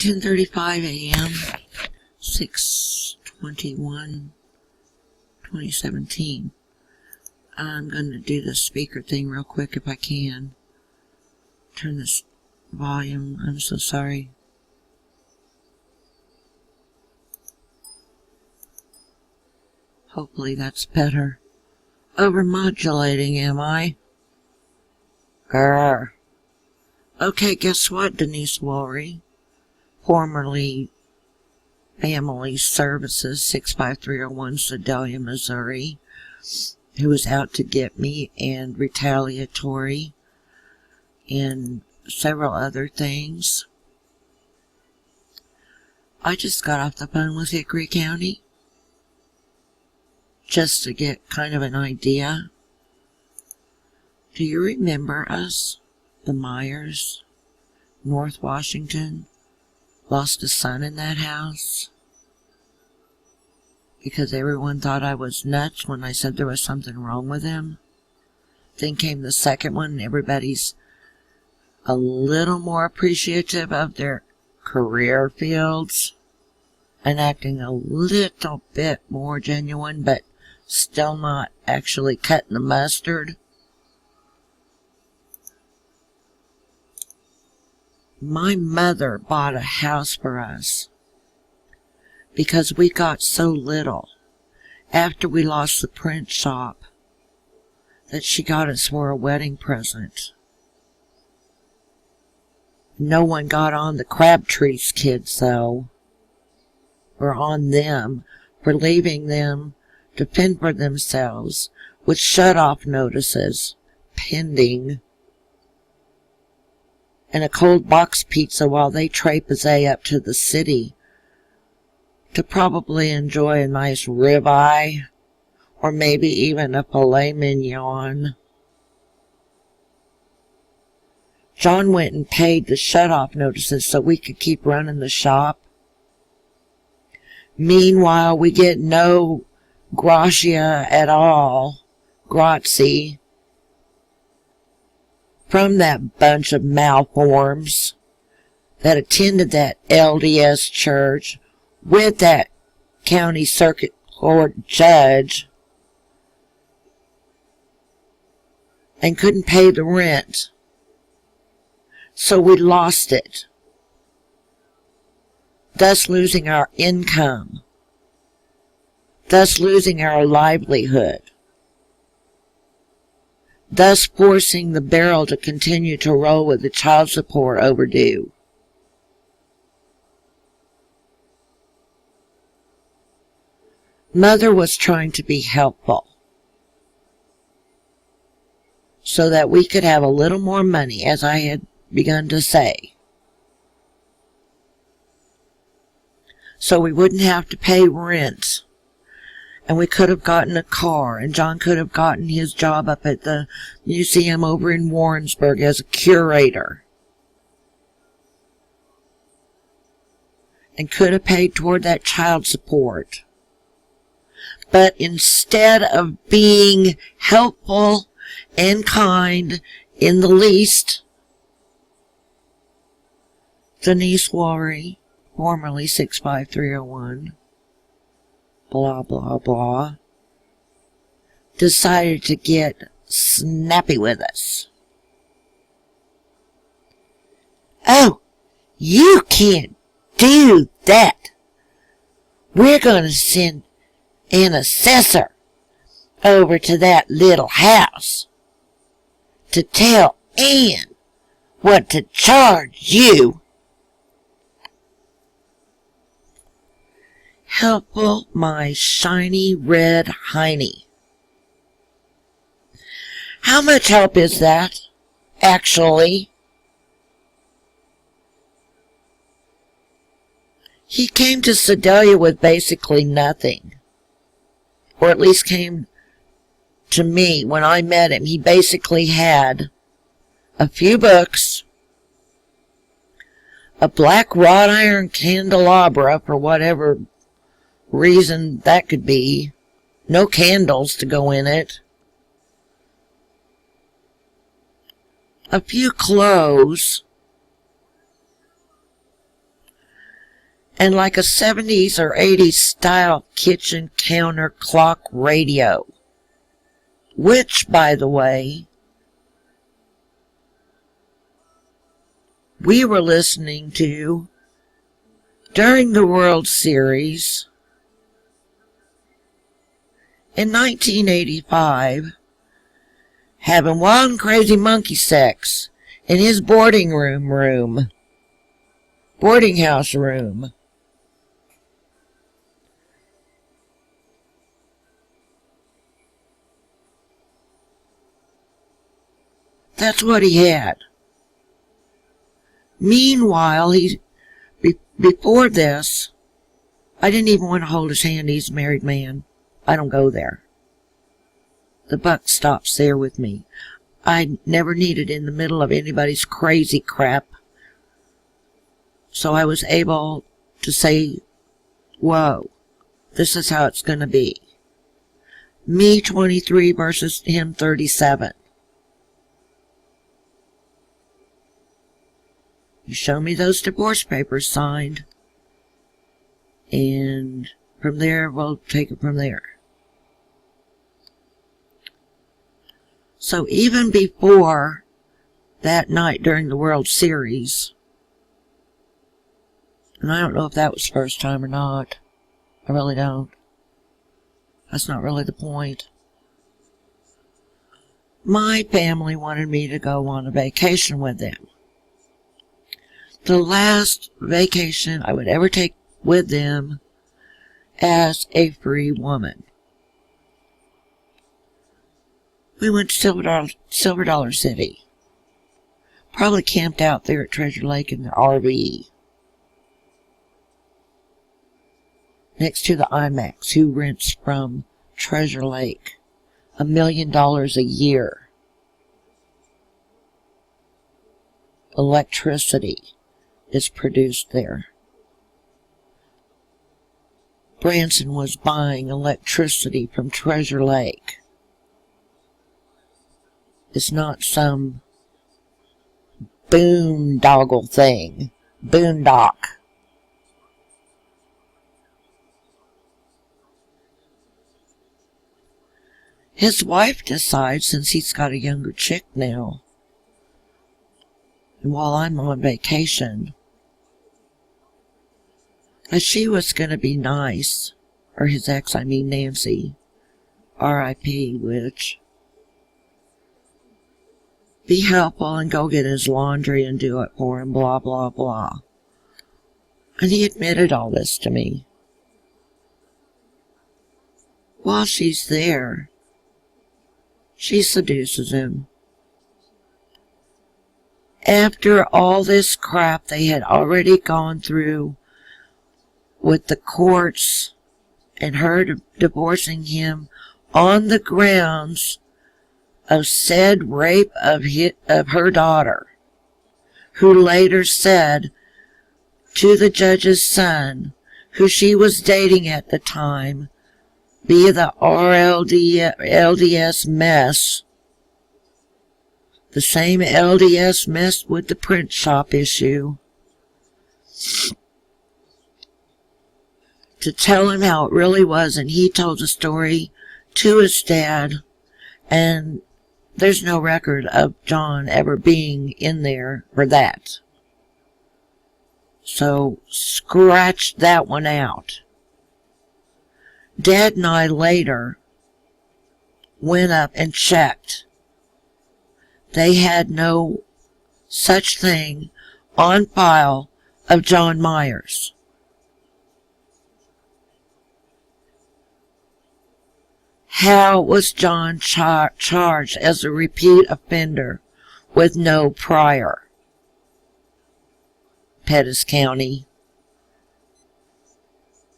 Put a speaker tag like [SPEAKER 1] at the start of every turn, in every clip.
[SPEAKER 1] 10:35 a.m. 6/21/2017. I'm going to do the speaker thing real quick if I can. Turn this volume. I'm so sorry. Hopefully that's better. Overmodulating, am I? Grr. Okay, guess what, Denise Woolery? Formerly Family Services, 65301 Sedalia, Missouri, who was out to get me, and retaliatory, and several other things. I just got off the phone with Hickory County just to get kind of an idea. Do you remember us, the Myers, North Washington? Lost a son in that house because everyone thought I was nuts when I said there was something wrong with him. Then came the second one, and everybody's a little more appreciative of their career fields and acting a little bit more genuine, but still not actually cutting the mustard. My mother bought a house for us because we got so little after we lost the print shop that she got us for a wedding present. No one got on the Crabtree's kids, though, or on them for leaving them to fend for themselves with shut-off notices pending and a cold box pizza while they traipse up to the city to probably enjoy a nice ribeye or maybe even a filet mignon. John went and paid the shut-off notices so we could keep running the shop. Meanwhile, we get no gratia at all, grazie, from that bunch of malforms that attended that LDS church with that county circuit court judge and couldn't pay the rent. So we lost it, thus losing our income, thus losing our livelihood, thus forcing the barrel to continue to roll with the child support overdue. Mother was trying to be helpful so that we could have a little more money, as I had begun to say, so we wouldn't have to pay rent. And we could have gotten a car, and John could have gotten his job up at the museum over in Warrensburg as a curator, and could have paid toward that child support. But instead of being helpful and kind in the least, Denise Woolery, formerly 65301, blah, blah, blah, decided to get snappy with us. Oh, you can't do that. We're going to send an assessor over to that little house to tell Ann what to charge you. Helpful, my shiny red hiney. How much help is that, actually? He came to Sedalia with basically nothing, or at least came to me when I met him. He basically had a few books, a black wrought iron candelabra for whatever reason that could be, no candles to go in it, a few clothes, and like a 70s or 80s style kitchen counter clock radio, which, by the way, we were listening to during the World Series in 1985, having wild and crazy monkey sex in his boarding house room. That's what he had. Meanwhile, before this, I didn't even want to hold his hand. He's a married man. I don't go there. The buck stops there with me. I never needed in the middle of anybody's crazy crap. So I was able to say, whoa, this is how it's going to be. Me 23 versus him 37. You show me those divorce papers signed, and from there, we'll take it from there. So even before that night during the World Series, and I don't know if that was first time or not. I really don't. That's not really the point. My family wanted me to go on a vacation with them. The last vacation I would ever take with them as a free woman. We went to Silver Dollar City. Probably camped out there at Treasure Lake in the RV. Next to the IMAX, who rents from Treasure Lake. $1 million a year. Electricity is produced there. Branson was buying electricity from Treasure Lake. It's not some boondoggle thing. Boondock. His wife decides, since he's got a younger chick now, and while I'm on vacation, that she was going to be nice, or his ex, I mean Nancy, R.I.P., which, be helpful and go get his laundry and do it for him, blah, blah, blah. And he admitted all this to me. While she's there, she seduces him. After all this crap they had already gone through with the courts and her divorcing him on the grounds of said rape of her daughter, who later said to the judge's son, who she was dating at the time, via the LDS mess, the same LDS mess with the print shop issue, to tell him how it really was, and he told the story to his dad, and there's no record of John ever being in there for that. So scratch that one out. Dad and I later went up and checked. They had no such thing on file of John Myers. How was John charged as a repeat offender with no prior? Pettis County.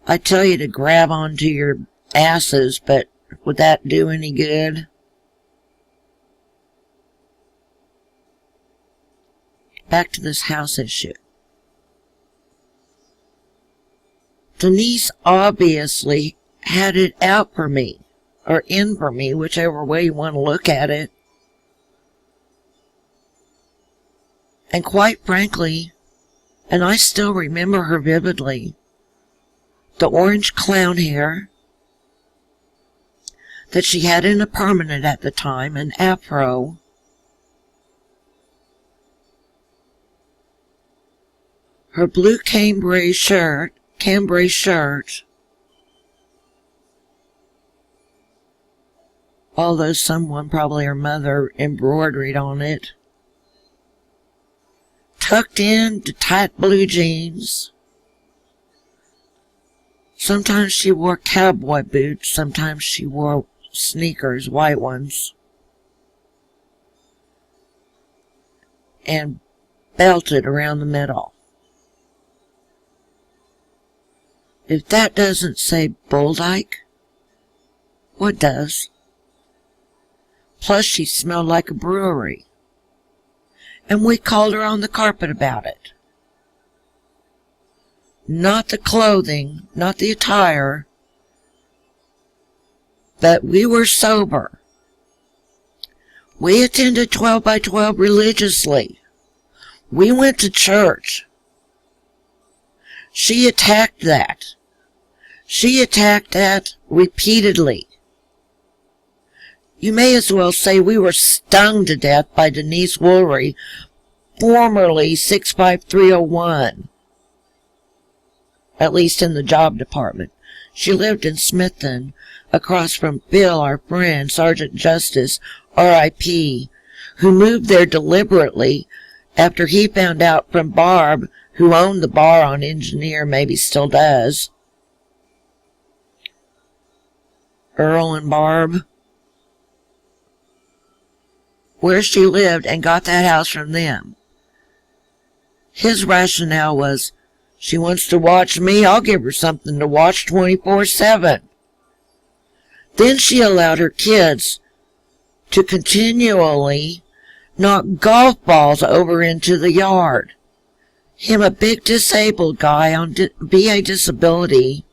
[SPEAKER 1] I tell you to grab onto your asses, but would that do any good? Back to this house issue. Denise obviously had it out for me, or in for me, whichever way you want to look at it. And quite frankly, and I still remember her vividly, the orange clown hair that she had in a permanent at the time, an afro. Her blue cambray shirt, although someone, probably her mother, embroidered on it. Tucked into tight blue jeans. Sometimes she wore cowboy boots, sometimes she wore sneakers, white ones. And belted around the middle. If that doesn't say bull-dyke, what does? Plus she smelled like a brewery. And we called her on the carpet about it. Not the clothing, not the attire, but we were sober. We attended 12 by 12 religiously. We went to church. She attacked that. She attacked that repeatedly. You may as well say we were stung to death by Denise Woolery, formerly 65301. At least in the job department. She lived in Smithton, across from Bill, our friend, Sergeant Justice, R.I.P., who moved there deliberately after he found out from Barb, who owned the bar on Engineer, maybe still does. Earl and Barb. Where she lived, and got that house from them. His rationale was, she wants to watch me, I'll give her something to watch 24/7. Then she allowed her kids to continually knock golf balls over into the yard. Him, a big disabled guy on VA disability,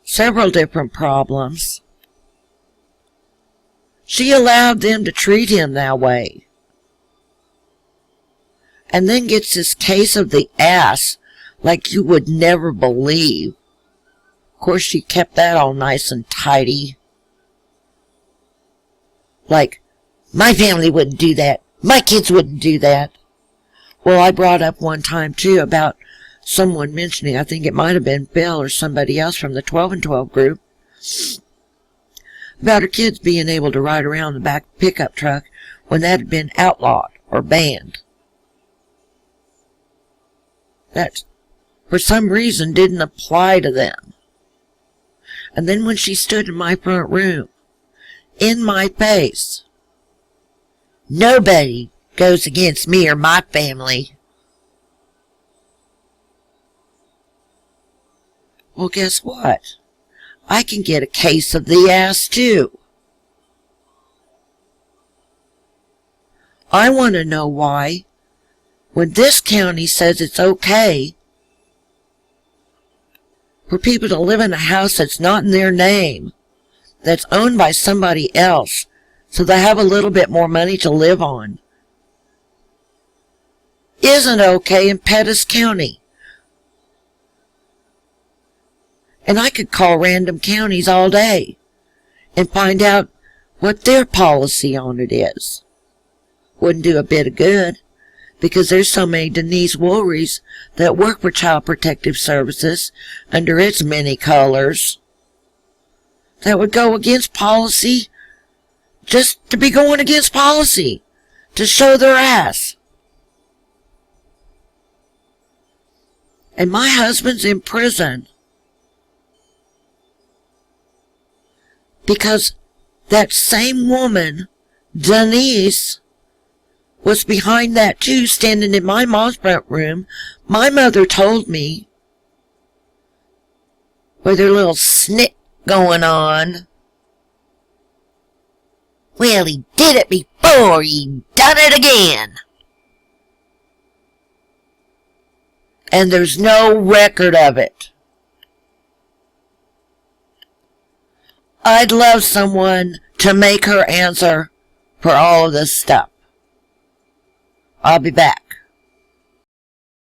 [SPEAKER 1] several different problems. She allowed them to treat him that way. And then gets this case of the ass like you would never believe. Of course, she kept that all nice and tidy. Like, my family wouldn't do that. My kids wouldn't do that. Well, I brought up one time, too, about someone mentioning, I think it might have been Bill or somebody else from the 12 and 12 group, about her kids being able to ride around the back pickup truck when that had been outlawed or banned. That, for some reason, didn't apply to them. And then when she stood in my front room, in my face, nobody goes against me or my family. Well, guess what? I can get a case of the ass, too. I want to know why, when this county says it's okay for people to live in a house that's not in their name, that's owned by somebody else, so they have a little bit more money to live on, isn't okay in Pettis County. And I could call random counties all day and find out what their policy on it is. Wouldn't do a bit of good, because there's so many Denise Woolerys that work for Child Protective Services under its many colors that would go against policy just to be going against policy, to show their ass. And my husband's in prison because that same woman, Denise, was behind that too, standing in my mom's front room. My mother told me, with her little snick going on, well, he did it before, he done it again. And there's no record of it. I'd love someone to make her answer for all of this stuff. I'll be back.